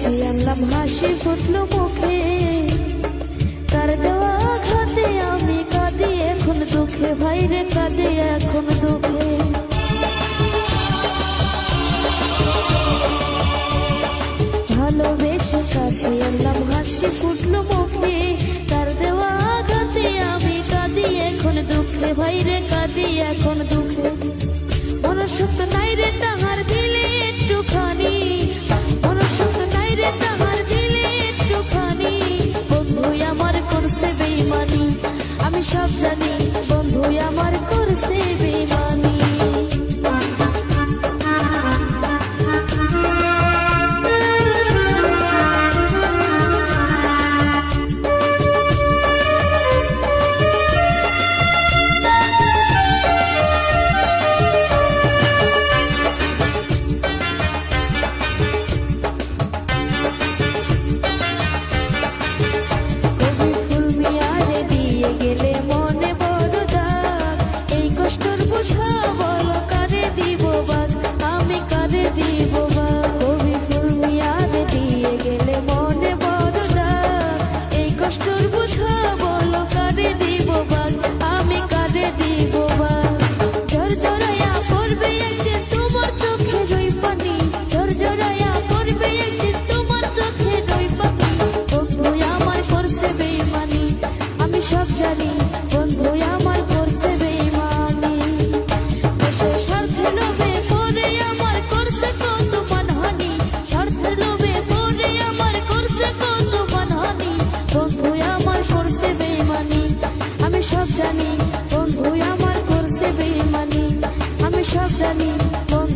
কাছে আনলাম হাসি ফুটলো মুখে, তার দেওয়া আঘাতে আমি কাঁদি এখন দুঃখে, ভাইরে কাঁদি এখন দুঃখে। ভালোবেসে কাছে আনলাম হাসি ফুটলো মুখে, তার দেওয়া আঘাতে আমি কাঁদি এখন দুঃখে, ভাইরে কাঁদি এখন দুঃখে। মনসত্ব নাই রে তাহার দিলে একটুখানি, মনসত্ব নাই রে তাহার দিলে একটুখানি, বন্ধু আমার করছে বেইমানি, আমি সব জানি বন্ধু আমার করছে বেইমানি। সব জানি বন্ধু আমার করছে বেইমানি, দেশের স্বার্থের লোভে পড়ে আমার করছে কত মানহানি, স্বার্থের লোভে পড়ে আমার করছে কত মানহানি, বন্ধু আমার করছে বেইমানি, আমি সব জানি বন্ধু আমার করছে বেইমানি, আমি সব জানি বন্ধু